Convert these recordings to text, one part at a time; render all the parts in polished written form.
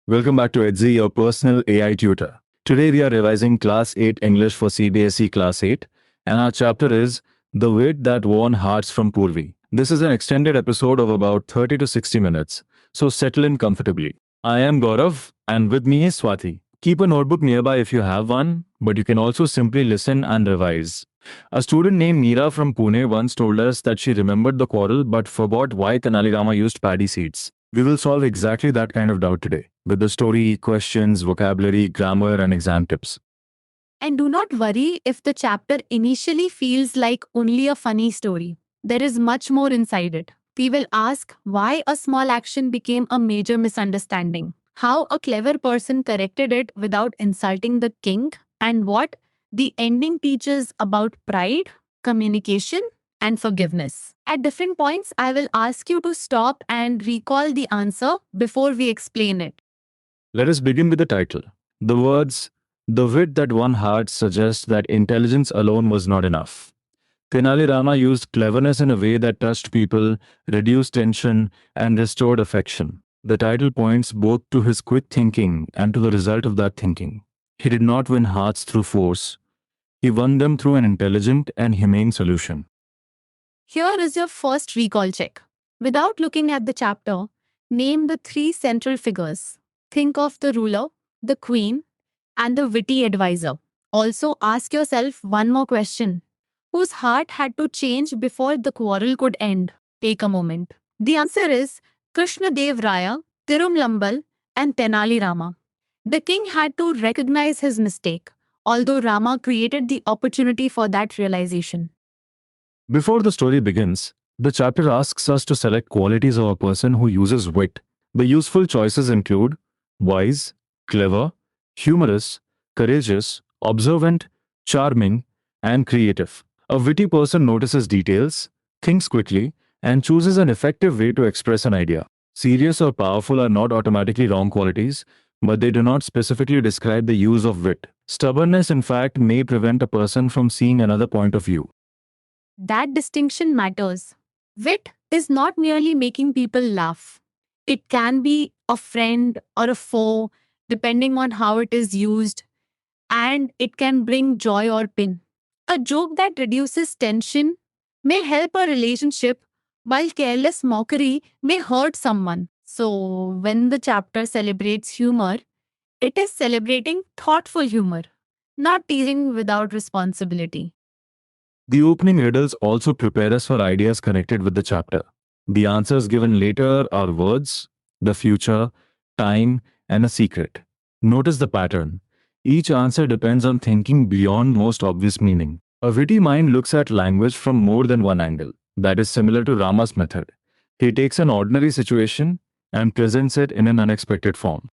Welcome back to Edzi, your personal AI tutor. Today we are revising Class 8 English for CBSE Class 8, and our chapter is The Wit That Won Hearts from Purvi. This is an extended episode of about 30 to 60 minutes, so settle in comfortably. I am Gaurav, and with me is Swati. Keep a notebook nearby if you have one, but you can also simply listen and revise. A student named Meera from Pune once told us that she remembered the quarrel but forgot why Tenali Rama used paddy seeds. We will solve exactly that kind of doubt today, with the story, questions, vocabulary, grammar, and exam tips. And do not worry if the chapter initially feels like only a funny story. There is much more inside it. We will ask why a small action became a major misunderstanding, how a clever person corrected it without insulting the king, and what the ending teaches about pride, communication, and forgiveness. At different points, I will ask you to stop and recall the answer before we explain it. Let us begin with the title. The words, the wit that won hearts suggest that intelligence alone was not enough. Tenali Rama used cleverness in a way that touched people, reduced tension, and restored affection. The title points both to his quick thinking and to the result of that thinking. He did not win hearts through force. He won them through an intelligent and humane solution. Here is your first recall check. Without looking at the chapter, name the three central figures. Think of the ruler, the queen, and the witty advisor. Also, ask yourself one more question. Whose heart had to change before the quarrel could end? Take a moment. The answer is Krishna Dev Raya, Tirumlambal, and Tenali Rama. The king had to recognize his mistake, although Rama created the opportunity for that realization. Before the story begins, the chapter asks us to select qualities of a person who uses wit. The useful choices include wise, clever, humorous, courageous, observant, charming, and creative. A witty person notices details, thinks quickly, and chooses an effective way to express an idea. Serious or powerful are not automatically wrong qualities, but they do not specifically describe the use of wit. Stubbornness, in fact, may prevent a person from seeing another point of view. That distinction matters. Wit is not merely making people laugh. It can be a friend or a foe, depending on how it is used, and it can bring joy or pain. A joke that reduces tension may help a relationship, while careless mockery may hurt someone. So, when the chapter celebrates humor, it is celebrating thoughtful humor, not teasing without responsibility. The opening riddles also prepare us for ideas connected with the chapter. The answers given later are words, the future, time, and a secret. Notice the pattern. Each answer depends on thinking beyond most obvious meaning. A witty mind looks at language from more than one angle. That is similar to Rama's method. He takes an ordinary situation and presents it in an unexpected form.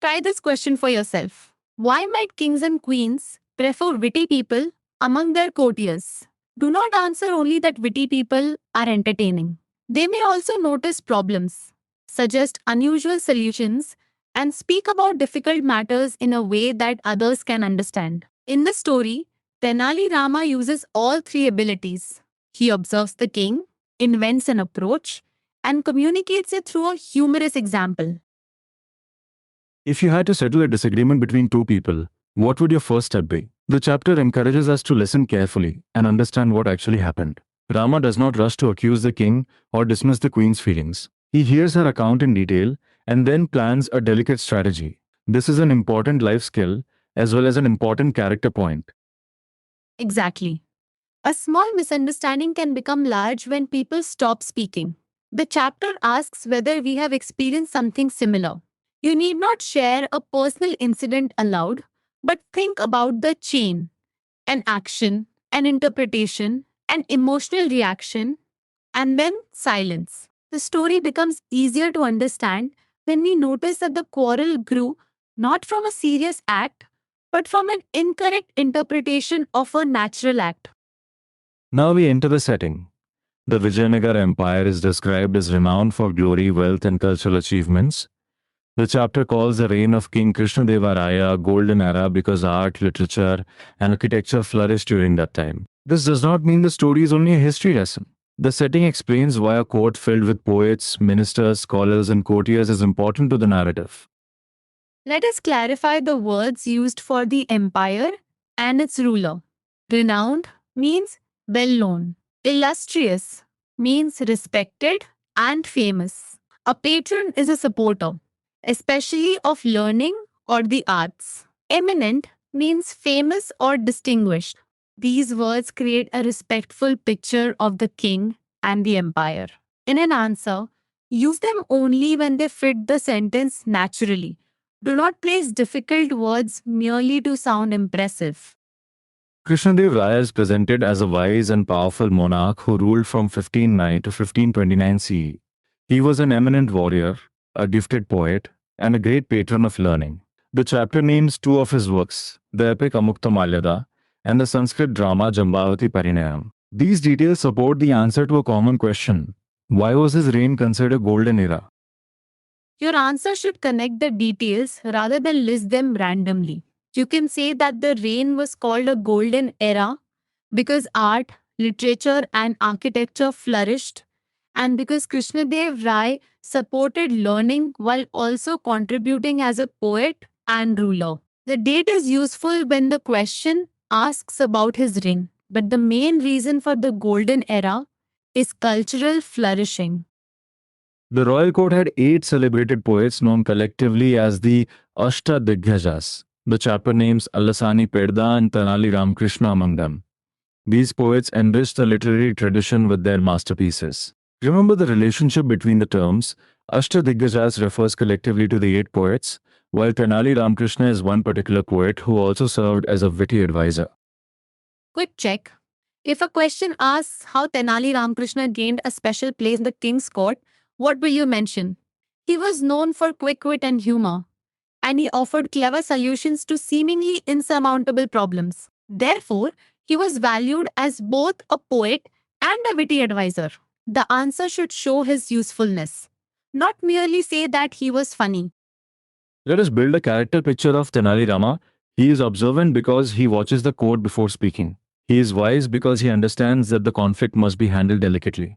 Try this question for yourself. Why might kings and queens prefer witty people among their courtiers? Do not answer only that witty people are entertaining. They may also notice problems, suggest unusual solutions, and speak about difficult matters in a way that others can understand. In the story, Tenali Rama uses all three abilities. He observes the king, invents an approach, and communicates it through a humorous example. If you had to settle a disagreement between two people, what would your first step be? The chapter encourages us to listen carefully and understand what actually happened. Rama does not rush to accuse the king or dismiss the queen's feelings. He hears her account in detail and then plans a delicate strategy. This is an important life skill as well as an important character point. Exactly. A small misunderstanding can become large when people stop speaking. The chapter asks whether we have experienced something similar. You need not share a personal incident aloud, but think about the chain, an action, an interpretation, an emotional reaction, and then silence. The story becomes easier to understand when we notice that the quarrel grew not from a serious act, but from an incorrect interpretation of a natural act. Now we enter the setting. The Vijayanagara Empire is described as renowned for glory, wealth, and cultural achievements. The chapter calls the reign of King Krishnadeva Raya a golden era because art, literature, and architecture flourished during that time. This does not mean the story is only a history lesson. The setting explains why a court filled with poets, ministers, scholars, and courtiers is important to the narrative. Let us clarify the words used for the empire and its ruler. Renowned means well known. Illustrious means respected and famous. A patron is a supporter, especially of learning or the arts. Eminent means famous or distinguished. These words create a respectful picture of the king and the empire. In an answer, use them only when they fit the sentence naturally. Do not place difficult words merely to sound impressive. Krishnadev Raya is presented as a wise and powerful monarch who ruled from 1509 to 1529 CE. He was an eminent warrior, a gifted poet, and a great patron of learning. The chapter names two of his works, the epic Amukta Malyada and the Sanskrit drama Jambavati Parinayam. These details support the answer to a common question. Why was his reign considered a golden era? Your answer should connect the details rather than list them randomly. You can say that the reign was called a golden era because art, literature, and architecture flourished, and because Krishnadev Rai supported learning while also contributing as a poet and ruler. The date is useful when the question asks about his reign, but the main reason for the golden era is cultural flourishing. The royal court had 8 celebrated poets known collectively as the Ashtadhyajas. The chapter names Alasani Pedda and Tenali Ramakrishna among them. These poets enriched the literary tradition with their masterpieces. Remember the relationship between the terms. Ashtadhyajas refers collectively to the 8 poets, while Tenali Ramakrishna is one particular poet who also served as a witty advisor. Quick check. If a question asks how Tenali Ramakrishna gained a special place in the king's court, what will you mention? He was known for quick wit and humor, and he offered clever solutions to seemingly insurmountable problems. Therefore, he was valued as both a poet and a witty advisor. The answer should show his usefulness, not merely say that he was funny. Let us build a character picture of Tenali Rama. He is observant because he watches the court before speaking. He is wise because he understands that the conflict must be handled delicately.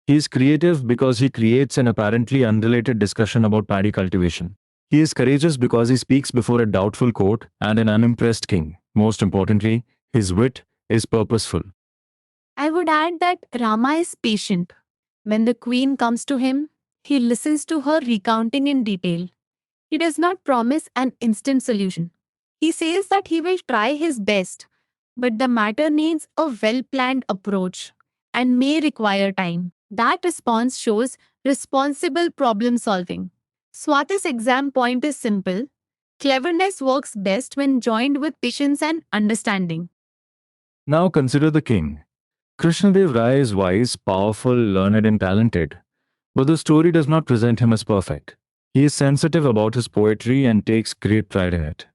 He is creative because he creates an apparently unrelated discussion about paddy cultivation. He is courageous because he speaks before a doubtful court and an unimpressed king. Most importantly, his wit is purposeful. I would add that Rama is patient. When the queen comes to him, he listens to her recounting in detail. He does not promise an instant solution. He says that he will try his best, but the matter needs a well planned approach and may require time. That response shows responsible problem solving. Swati's exam point is simple. Cleverness works best when joined with patience and understanding. Now consider the king. Krishnadev Rai is wise, powerful, learned, and talented. But the story does not present him as perfect. He is sensitive about his poetry and takes great pride in it.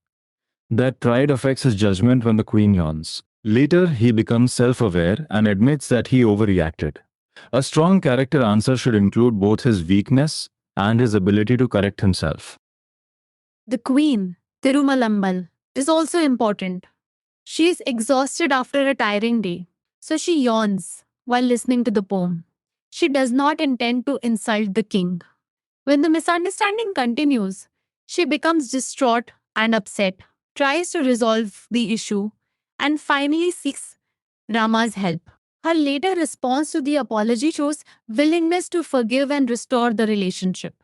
That pride affects his judgment when the queen yawns. Later, he becomes self-aware and admits that he overreacted. A strong character answer should include both his weakness and his ability to correct himself. The queen, Tirumalambal, is also important. She is exhausted after a tiring day, so she yawns while listening to the poem. She does not intend to insult the king. When the misunderstanding continues, she becomes distraught and upset, tries to resolve the issue, and finally seeks Rama's help. Her later response to the apology shows willingness to forgive and restore the relationship.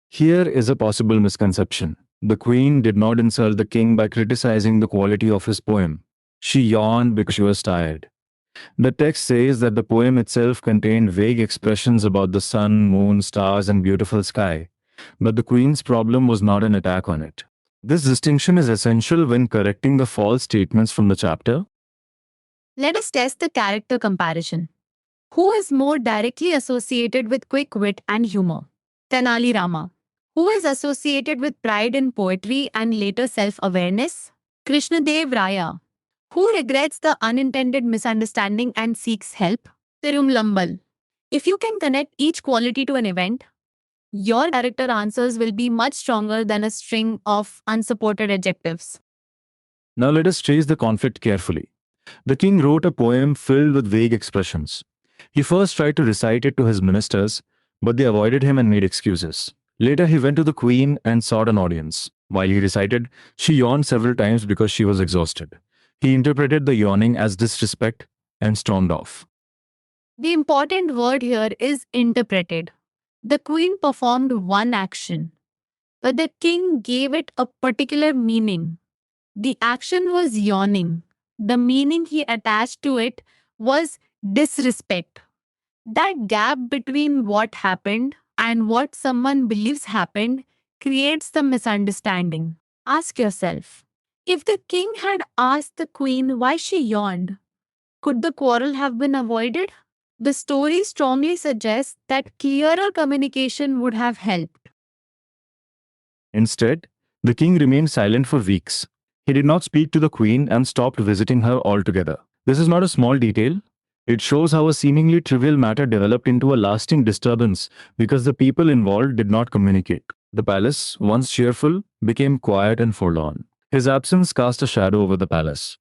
Here is a possible misconception. The queen did not insult the king by criticizing the quality of his poem. She yawned because she was tired. The text says that the poem itself contained vague expressions about the sun, moon, stars, and beautiful sky. But the queen's problem was not an attack on it. This distinction is essential when correcting the false statements from the chapter. Let us test the character comparison. Who is more directly associated with quick wit and humor? Tenali Rama. Who is associated with pride in poetry and later self-awareness? Krishnadev Raya. Who regrets the unintended misunderstanding and seeks help? Tirumlambal. If you can connect each quality to an event, your character answers will be much stronger than a string of unsupported adjectives. Now let us trace the conflict carefully. The king wrote a poem filled with vague expressions. He first tried to recite it to his ministers, but they avoided him and made excuses. Later he went to the queen and sought an audience. While he recited, she yawned several times because she was exhausted. He interpreted the yawning as disrespect and stormed off. The important word here is interpreted. The queen performed one action, but the king gave it a particular meaning. The action was yawning. The meaning he attached to it was disrespect. That gap between what happened and what someone believes happened creates the misunderstanding. Ask yourself, if the king had asked the queen why she yawned, could the quarrel have been avoided? The story strongly suggests that clearer communication would have helped. Instead, the king remained silent for weeks. He did not speak to the queen and stopped visiting her altogether. This is not a small detail. It shows how a seemingly trivial matter developed into a lasting disturbance because the people involved did not communicate. The palace, once cheerful, became quiet and forlorn. His absence cast a shadow over the palace.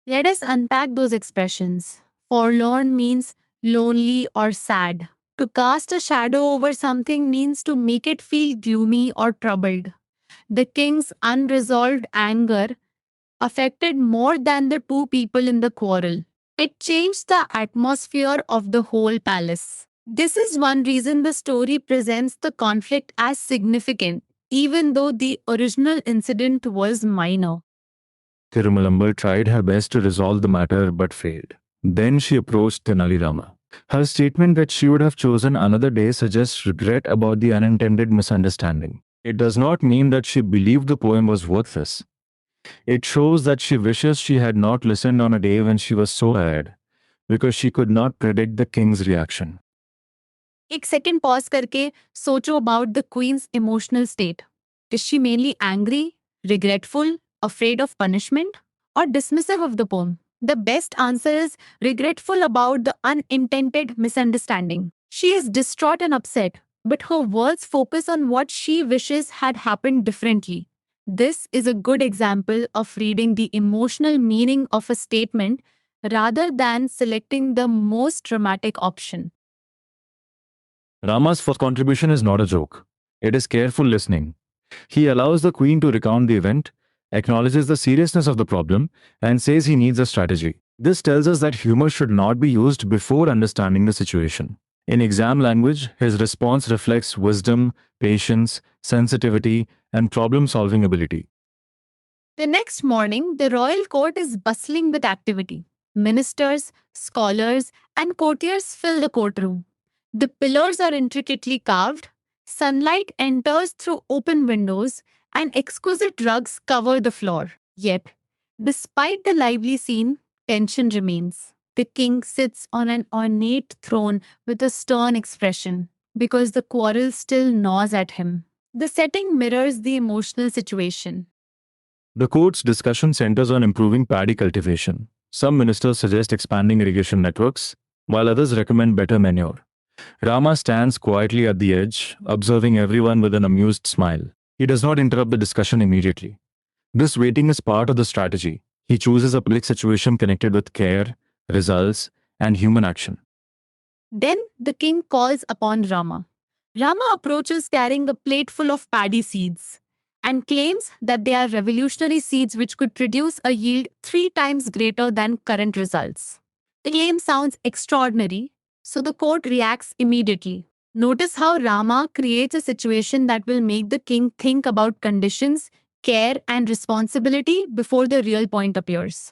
Let us unpack those expressions. Forlorn means lonely or sad. To cast a shadow over something means to make it feel gloomy or troubled. The king's unresolved anger affected more than the two people in the quarrel. It changed the atmosphere of the whole palace. This is one reason the story presents the conflict as significant, even though the original incident was minor. Tirumalambar tried her best to resolve the matter but failed. Then she approached Tenali Rama. Her statement that she would have chosen another day suggests regret about the unintended misunderstanding. It does not mean that she believed the poem was worthless. It shows that she wishes she had not listened on a day when she was so tired, because she could not predict the king's reaction. एक second pause करके सोचो about the queen's emotional state. Is she mainly angry, regretful, afraid of punishment, or dismissive of the poem? The best answer is regretful about the unintended misunderstanding. She is distraught and upset, but her words focus on what she wishes had happened differently. This is a good example of reading the emotional meaning of a statement rather than selecting the most dramatic option. Rama's first contribution is not a joke. It is careful listening. He allows the queen to recount the event, acknowledges the seriousness of the problem, and says he needs a strategy. This tells us that humor should not be used before understanding the situation. In exam language, his response reflects wisdom, patience, sensitivity, and problem solving ability. The next morning, the royal court is bustling with activity. Ministers, scholars, and courtiers fill the courtroom. The pillars are intricately carved, sunlight enters through open windows, and exquisite rugs cover the floor. Yet, despite the lively scene, tension remains. The king sits on an ornate throne with a stern expression because the quarrel still gnaws at him. The setting mirrors the emotional situation. The court's discussion centers on improving paddy cultivation. Some ministers suggest expanding irrigation networks, while others recommend better manure. Rama stands quietly at the edge, observing everyone with an amused smile. He does not interrupt the discussion immediately. This waiting is part of the strategy. He chooses a public situation connected with care, results, and human action. Then the king calls upon Rama. Rama approaches carrying a plate full of paddy seeds and claims that they are revolutionary seeds which could produce a yield 3 times greater than current results. The claim sounds extraordinary, so the court reacts immediately. Notice how Rama creates a situation that will make the king think about conditions, care, and responsibility before the real point appears.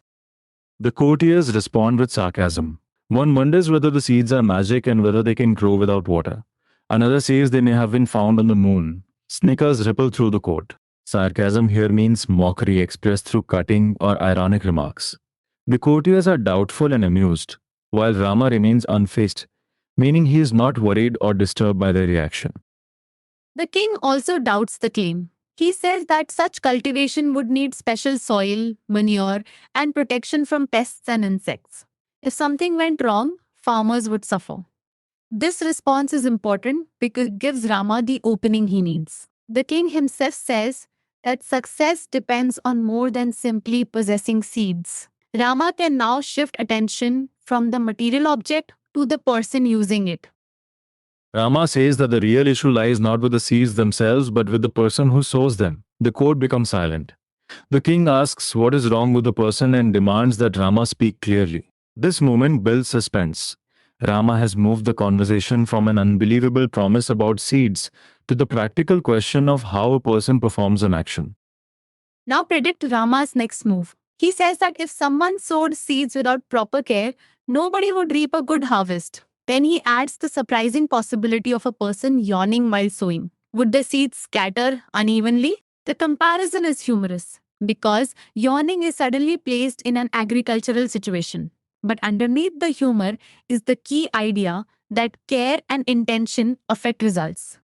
The courtiers respond with sarcasm. One wonders whether the seeds are magic and whether they can grow without water. Another says they may have been found on the moon. Snickers ripple through the court. Sarcasm here means mockery expressed through cutting or ironic remarks. The courtiers are doubtful and amused, while Rama remains unfazed, meaning he is not worried or disturbed by their reaction. The king also doubts the claim. He says that such cultivation would need special soil, manure, and protection from pests and insects. If something went wrong, farmers would suffer. This response is important because it gives Rama the opening he needs. The king himself says that success depends on more than simply possessing seeds. Rama can now shift attention from the material object to the person using it. Rama says that the real issue lies not with the seeds themselves but with the person who sows them. The court becomes silent. The king asks what is wrong with the person and demands that Rama speak clearly. This moment builds suspense. Rama has moved the conversation from an unbelievable promise about seeds to the practical question of how a person performs an action. Now predict Rama's next move. He says that if someone sowed seeds without proper care, nobody would reap a good harvest. Then he adds the surprising possibility of a person yawning while sowing. Would the seeds scatter unevenly? The comparison is humorous because yawning is suddenly placed in an agricultural situation. But underneath the humor is the key idea that care and intention affect results.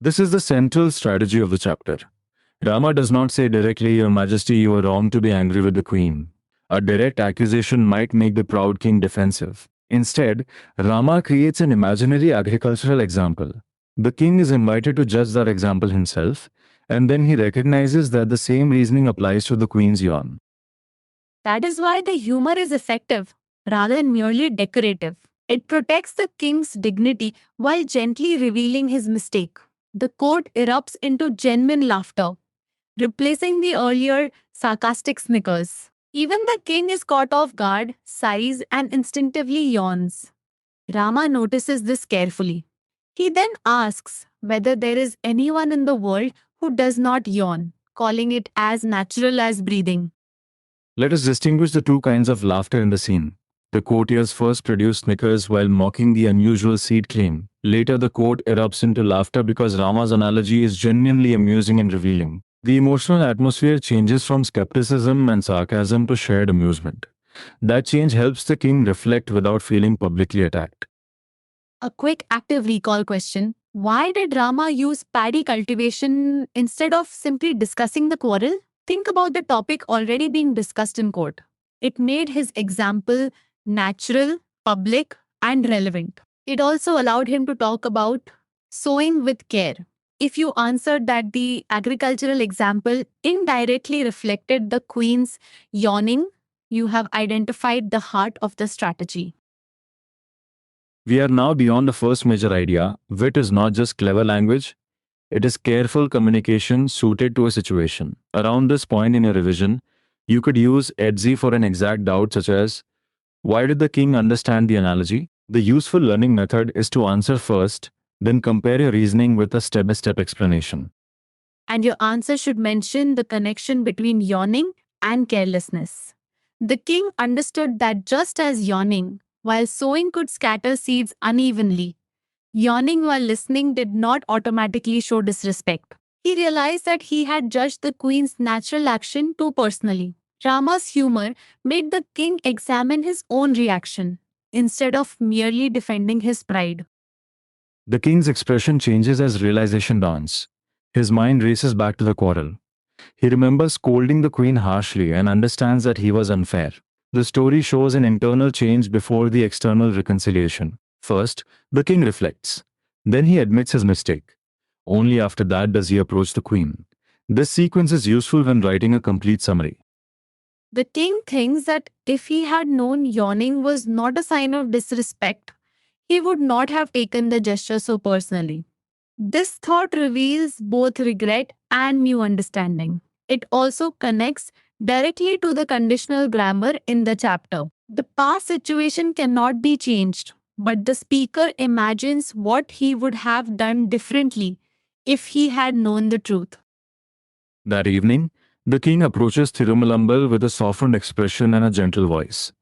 This is the central strategy of the chapter. Rama does not say directly, Your Majesty, you are wrong to be angry with the queen. A direct accusation might make the proud king defensive. Instead, Rama creates an imaginary agricultural example. The king is invited to judge that example himself, and then he recognizes that the same reasoning applies to the queen's yawn. That is why the humor is effective rather than merely decorative. It protects the king's dignity while gently revealing his mistake. The court erupts into genuine laughter, replacing the earlier sarcastic snickers. Even the king is caught off guard, sighs, and instinctively yawns. Rama notices this carefully. He then asks whether there is anyone in the world who does not yawn, calling it as natural as breathing. Let us distinguish the two kinds of laughter in the scene. The courtiers first produce snickers while mocking the unusual seed claim. Later, the court erupts into laughter because Rama's analogy is genuinely amusing and revealing. The emotional atmosphere changes from skepticism and sarcasm to shared amusement. That change helps the king reflect without feeling publicly attacked. A quick active recall question. Why did Rama use paddy cultivation instead of simply discussing the quarrel? Think about the topic already being discussed in court. It made his example natural, public, and relevant. It also allowed him to talk about sowing with care. If you answered that the agricultural example indirectly reflected the queen's yawning, you have identified the heart of the strategy. We are now beyond the first major idea. Wit is not just clever language, it is careful communication suited to a situation. Around this point in your revision, you could use EDSI for an exact doubt such as, why did the king understand the analogy? The useful learning method is to answer first, then compare your reasoning with a step-by-step explanation. And your answer should mention the connection between yawning and carelessness. The king understood that just as yawning, while sowing could scatter seeds unevenly, yawning while listening did not automatically show disrespect. He realized that he had judged the queen's natural action too personally. Rama's humor made the king examine his own reaction instead of merely defending his pride. The king's expression changes as realization dawns. His mind races back to the quarrel. He remembers scolding the queen harshly and understands that he was unfair. The story shows an internal change before the external reconciliation. First, the king reflects. Then he admits his mistake. Only after that does he approach the queen. This sequence is useful when writing a complete summary. The king thinks that if he had known yawning was not a sign of disrespect, he would not have taken the gesture so personally. This thought reveals both regret and new understanding. It also connects directly to the conditional grammar in the chapter. The past situation cannot be changed, but the speaker imagines what he would have done differently if he had known the truth. That evening, the king approaches Thirumalambal with a softened expression and a gentle voice.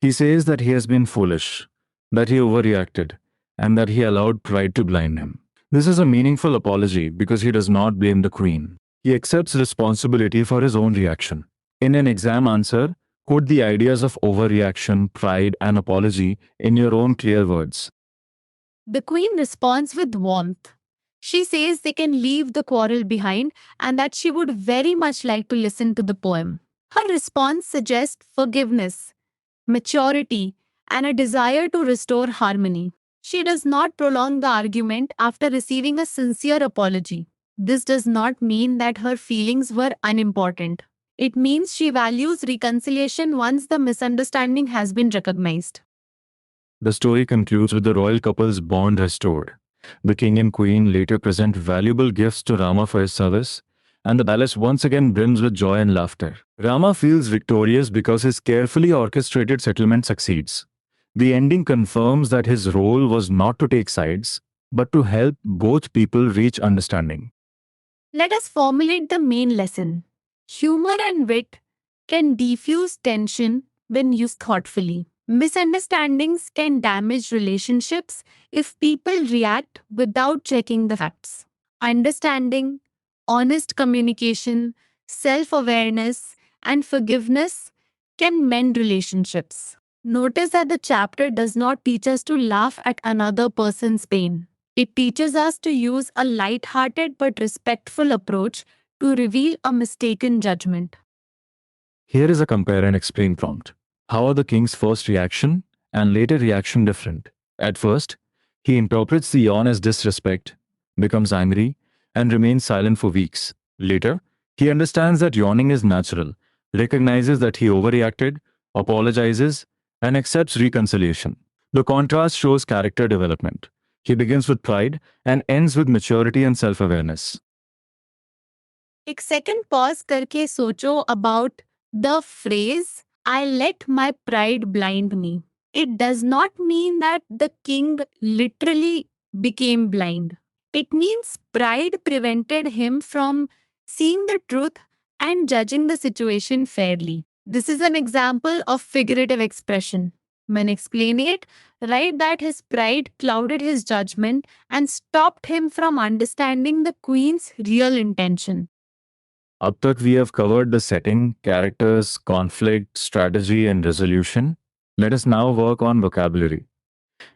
He says that he has been foolish, that he overreacted, and that he allowed pride to blind him. This is a meaningful apology because he does not blame the queen. He accepts responsibility for his own reaction. In an exam answer, quote the ideas of overreaction, pride, and apology in your own clear words. The queen responds with warmth. She says they can leave the quarrel behind and that she would very much like to listen to the poem. Her response suggests forgiveness, maturity, and a desire to restore harmony. She does not prolong the argument after receiving a sincere apology. This does not mean that her feelings were unimportant. It means she values reconciliation once the misunderstanding has been recognized. The story concludes with the royal couple's bond restored. The king and queen later present valuable gifts to Rama for his service, and the palace once again brims with joy and laughter. Rama feels victorious because his carefully orchestrated settlement succeeds. The ending confirms that his role was not to take sides, but to help both people reach understanding. Let us formulate the main lesson. Humor and wit can diffuse tension when used thoughtfully. Misunderstandings can damage relationships if people react without checking the facts. Understanding, honest communication, self awareness, and forgiveness can mend relationships. Notice that the chapter does not teach us to laugh at another person's pain. It teaches us to use a light-hearted but respectful approach to reveal a mistaken judgment. Here is a compare and explain prompt. How are the king's first reaction and later reaction different? At first, he interprets the yawn as disrespect, becomes angry, and remains silent for weeks. Later, he understands that yawning is natural, recognizes that he overreacted, apologizes, and accepts reconciliation. The contrast shows character development. He begins with pride and ends with maturity and self-awareness. एक second pause करके सोचो about the phrase I let my pride blind me. It does not mean that the king literally became blind. It means pride prevented him from seeing the truth and judging the situation fairly. This is an example of figurative expression. When explaining it, write that his pride clouded his judgment and stopped him from understanding the queen's real intention. Up tak we have covered the setting, characters, conflict, strategy, and resolution. Let us now work on vocabulary.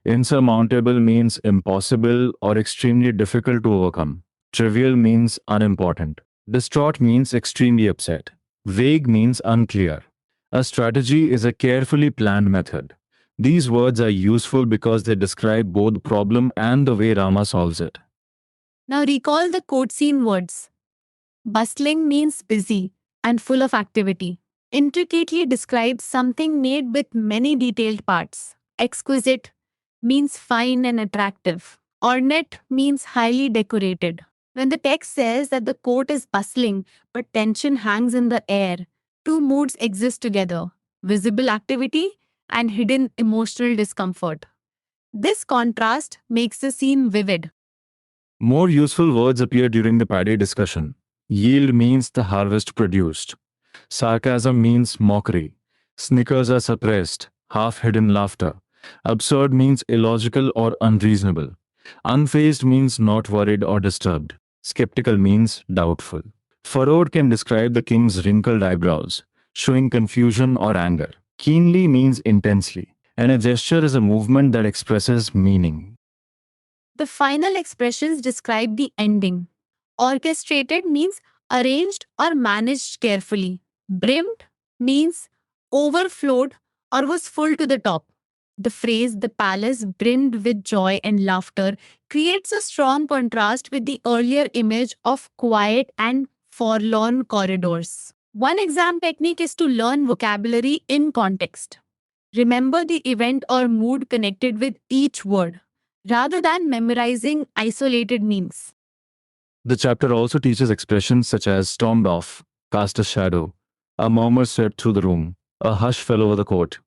Insurmountable means impossible or extremely difficult to overcome. Trivial means unimportant. Distraught means extremely upset. Vague means unclear. A strategy is a carefully planned method. These words are useful because they describe both the problem and the way Rama solves it. Now recall the quote scene words. Bustling means busy and full of activity. Intricately describes something made with many detailed parts. Exquisite means fine and attractive. Ornate means highly decorated. When the text says that the court is bustling but tension hangs in the air, two moods exist together: visible activity and hidden emotional discomfort. This contrast makes the scene vivid. More useful words appear during the paddy discussion. Yield means the harvest produced. Sarcasm means mockery. Snickers are suppressed, half-hidden laughter. Absurd means illogical or unreasonable. Unfazed means not worried or disturbed. Skeptical means doubtful. Furrowed can describe the king's wrinkled eyebrows, showing confusion or anger. Keenly means intensely, and a gesture is a movement that expresses meaning. The final expressions describe the ending. Orchestrated means arranged or managed carefully. Brimmed means overflowed or was full to the top. The phrase the palace brimmed with joy and laughter creates a strong contrast with the earlier image of quiet and forlorn corridors. One exam technique is to learn vocabulary in context. Remember the event or mood connected with each word, rather than memorizing isolated meanings. The chapter also teaches expressions such as stormed off, cast a shadow, a murmur swept through the room, a hush fell over the court,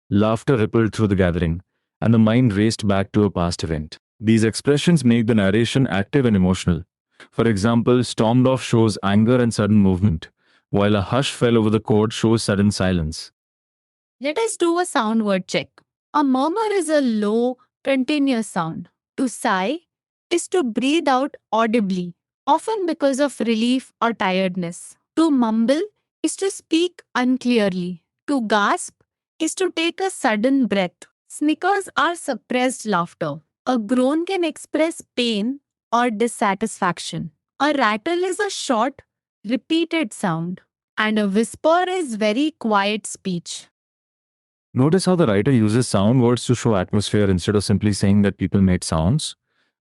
laughter rippled through the gathering, and the mind raced back to a past event. These expressions make the narration active and emotional. For example, stormed off shows anger and sudden movement, while a hush fell over the court shows sudden silence. Let us do a sound word check. A murmur is a low, continuous sound. To sigh is to breathe out audibly, often because of relief or tiredness. To mumble is to speak unclearly. To gasp is to take a sudden breath. Snickers are suppressed laughter. A groan can express pain or dissatisfaction. A rattle is a short, repeated sound. And a whisper is very quiet speech. Notice how the writer uses sound words to show atmosphere instead of simply saying that people made sounds.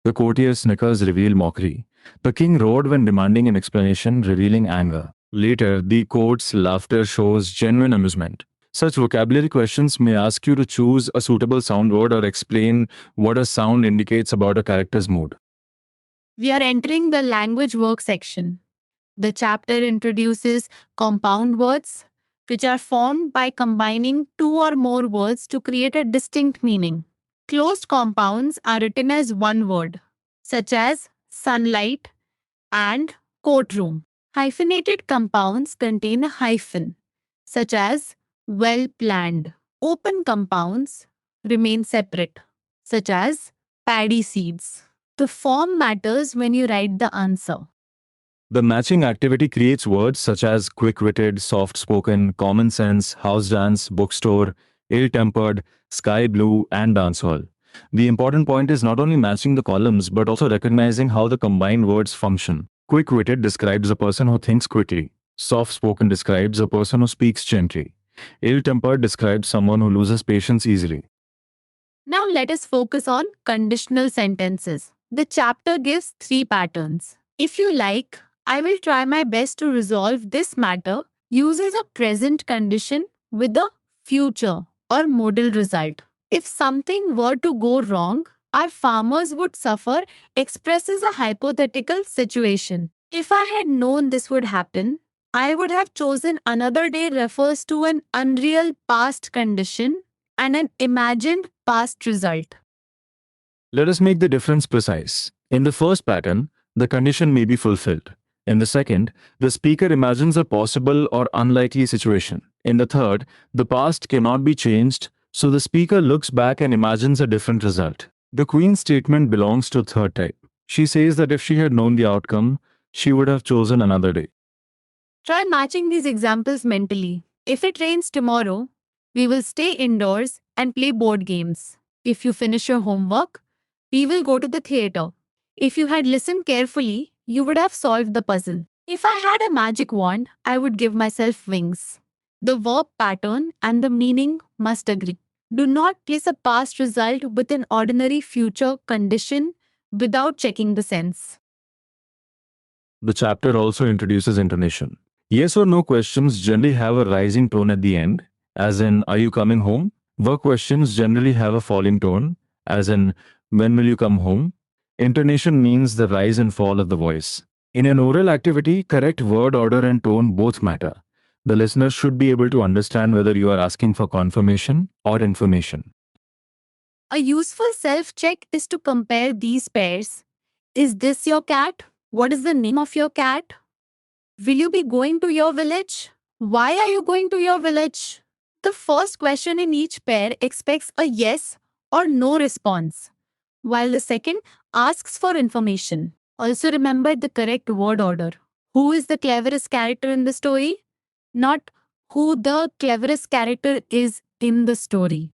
The courtier's snickers reveal mockery. The king roared when demanding an explanation, revealing anger. Later, the court's laughter shows genuine amusement. Such vocabulary questions may ask you to choose a suitable sound word or explain what a sound indicates about a character's mood. We are entering the language work section. The chapter introduces compound words, which are formed by combining two or more words to create a distinct meaning. Closed compounds are written as one word, such as sunlight and courtroom. Hyphenated compounds contain a hyphen, such as well planned. Open compounds remain separate, such as paddy seeds. The form matters when you write the answer. The matching activity creates words such as quick-witted, soft-spoken, common sense, house dance, bookstore, ill-tempered, sky blue, and dancehall. The important point is not only matching the columns but also recognizing how the combined words function. Quick-witted describes a person who thinks quickly. Soft-spoken describes a person who speaks gently. Ill-tempered describes someone who loses patience easily. Now let us focus on conditional sentences. The chapter gives 3 patterns. If you like, I will try my best to resolve this matter uses a present condition with a future or modal result. If something were to go wrong, our farmers would suffer expresses a hypothetical situation. If I had known this would happen, I would have chosen another day refers to an unreal past condition and an imagined past result. Let us make the difference precise. In the first pattern, the condition may be fulfilled. In the second, the speaker imagines a possible or unlikely situation. In the third, the past cannot be changed, so the speaker looks back and imagines a different result. The Queen's statement belongs to third type. She says that if she had known the outcome, she would have chosen another day. Try matching these examples mentally. If it rains tomorrow, we will stay indoors and play board games. If you finish your homework, we will go to the theater. If you had listened carefully, you would have solved the puzzle. If I had a magic wand, I would give myself wings. The verb pattern and the meaning must agree. Do not place a past result with an ordinary future condition without checking the sense. The chapter also introduces intonation. Yes or no questions generally have a rising tone at the end, as in, are you coming home? Work questions generally have a falling tone, as in, when will you come home? Intonation means the rise and fall of the voice. In an oral activity, correct word order and tone both matter. The listener should be able to understand whether you are asking for confirmation or information. A useful self-check is to compare these pairs. Is this your cat? What is the name of your cat? Will you be going to your village? Why are you going to your village? The first question in each pair expects a yes or no response, while the second asks for information. Also remember the correct word order. Who is the cleverest character in the story? Not who the cleverest character is in the story.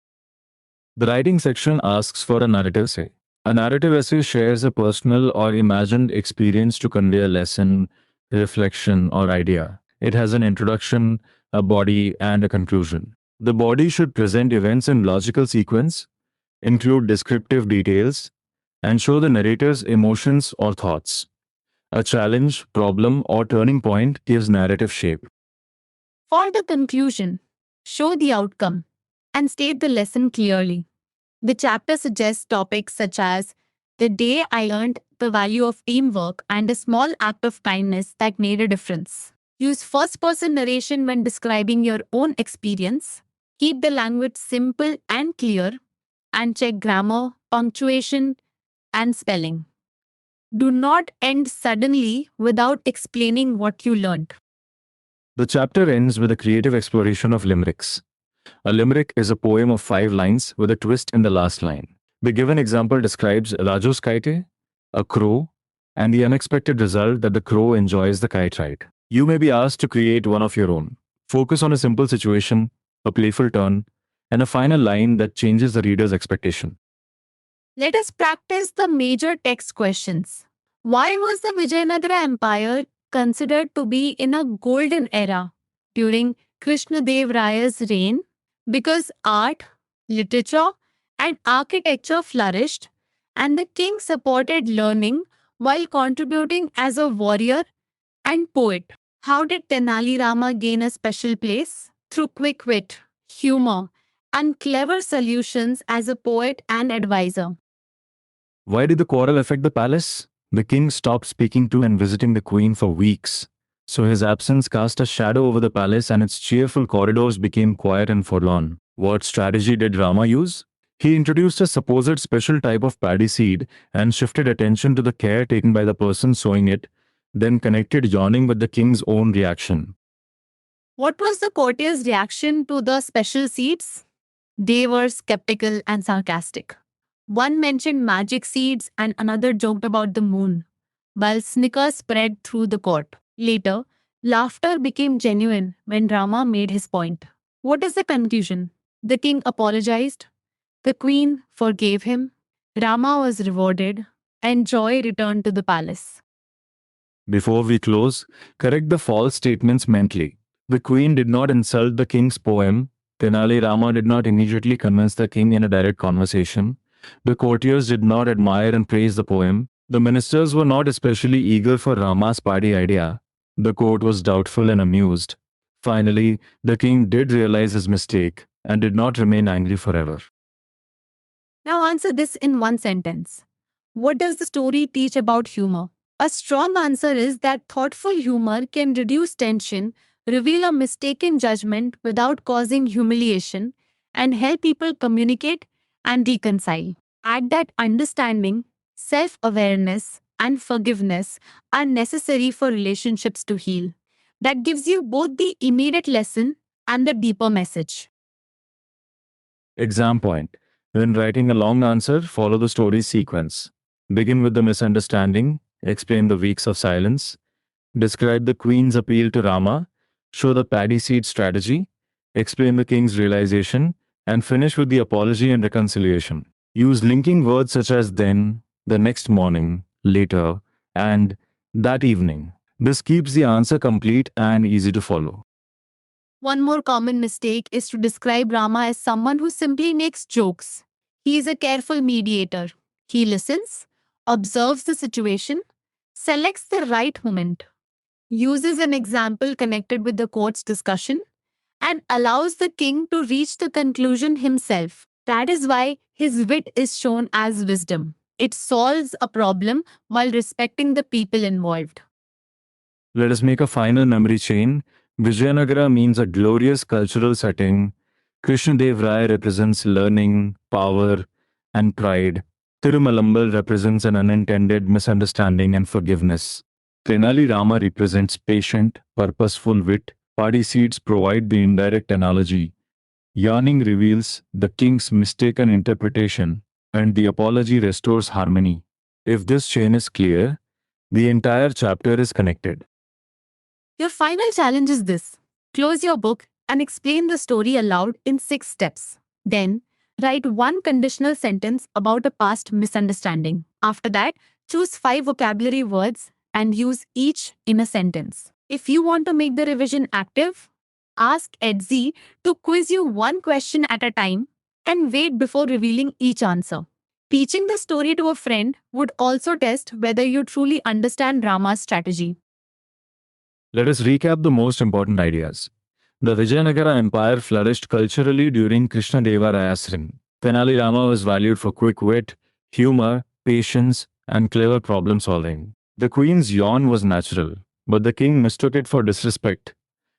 The writing section asks for a narrative essay. A narrative essay shares a personal or imagined experience to convey a lesson, reflection, or idea. It has an introduction, a body, and a conclusion. The body should present events in logical sequence, include descriptive details, and show the narrator's emotions or thoughts. A challenge, problem, or turning point gives narrative shape. For the conclusion, show the outcome and state the lesson clearly. The chapter suggests topics such as the day I learned the value of teamwork and a small act of kindness that made a difference. Use first-person narration when describing your own experience. Keep the language simple and clear, and check grammar, punctuation, and spelling. Do not end suddenly without explaining what you learned. The chapter ends with a creative exploration of limericks. A limerick is a poem of 5 lines with a twist in the last line. The given example describes Raju's kite, a crow, and the unexpected result that the crow enjoys the kite ride. You may be asked to create one of your own. Focus on a simple situation, a playful turn, and a final line that changes the reader's expectation. Let us practice the major text questions. Why was the Vijayanagara Empire considered to be in a golden era during Krishnadev Raya's reign? Because art, literature, and architecture flourished, and the king supported learning while contributing as a warrior and poet. How did Tenali Rama gain a special place? Through quick wit. humor, and clever solutions as a poet and advisor. Why did the quarrel affect the palace? The king stopped speaking to and visiting the queen for weeks. So his absence cast a shadow over the palace and its cheerful corridors became quiet and forlorn. What strategy did Rama use? He introduced a supposed special type of paddy seed and shifted attention to the care taken by the person sowing it, then connected yawning with the king's own reaction. What was the courtier's reaction to the special seeds? They were skeptical and sarcastic. One mentioned magic seeds and another joked about the moon, while snickers spread through the court. Later, laughter became genuine when Rama made his point. What is the conclusion? The king apologized, the queen forgave him, Rama was rewarded, and joy returned to the palace. Before we close, correct the false statements mentally. The queen did not insult the king's poem. Tenali Rama did not immediately convince the king in a direct conversation. The courtiers did not admire and praise the poem. The ministers were not especially eager for Rama's party idea. The court was doubtful and amused. Finally, the king did realize his mistake and did not remain angry forever. Now answer this in one sentence. What does the story teach about humor? A strong answer is that thoughtful humor can reduce tension, reveal a mistaken judgment without causing humiliation, and help people communicate and reconcile. Add that understanding, self awareness, and forgiveness are necessary for relationships to heal. That gives you both the immediate lesson and the deeper message. Exam point. When writing a long answer, follow the story sequence. Begin with the misunderstanding, explain the weeks of silence, describe the queen's appeal to Rama, show the paddy seed strategy, explain the king's realization, and finish with the apology and reconciliation. Use linking words such as then, the next morning, later, and that evening. This keeps the answer complete and easy to follow. One more common mistake is to describe Rama as someone who simply makes jokes. He is a careful mediator. He listens, observes the situation, selects the right moment, uses an example connected with the court's discussion, and allows the king to reach the conclusion himself. That is why his wit is shown as wisdom. It solves a problem while respecting the people involved. Let us make a final memory chain. Vijayanagara means a glorious cultural setting. Krishnadev Rai represents learning, power, and pride. Tirumalambal represents an unintended misunderstanding and forgiveness. Tenali Rama represents patient, purposeful wit. Paddy seeds provide the indirect analogy. Yarning reveals the king's mistaken interpretation, and the apology restores harmony. If this chain is clear, the entire chapter is connected. Your final challenge is this. Close your book and explain the story aloud in 6 steps. Then, write one conditional sentence about a past misunderstanding. After that, choose 5 vocabulary words and use each in a sentence. If you want to make the revision active, ask Etsy to quiz you one question at a time and wait before revealing each answer. Teaching the story to a friend would also test whether you truly understand Rama's strategy. Let us recap the most important ideas. The Vijayanagara Empire flourished culturally during Krishnadeva Raya's reign. Tenali Rama was valued for quick wit, humor, patience, and clever problem solving. The queen's yawn was natural, but the king mistook it for disrespect,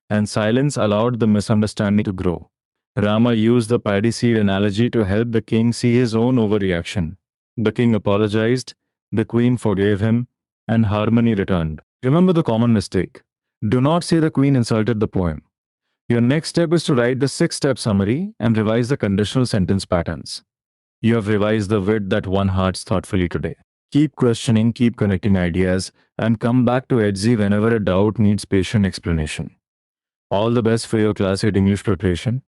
and silence allowed the misunderstanding to grow. Rama used the paddy seed analogy to help the king see his own overreaction. The king apologized, the queen forgave him, and harmony returned. Remember the common mistake. Do not say the queen insulted the poem. Your next step is to write the 6-step summary and revise the conditional sentence patterns. You have revised the wit that won hearts thoughtfully today. Keep questioning, keep connecting ideas, and come back to Etsy whenever a doubt needs patient explanation. All the best for your Class 8 English preparation.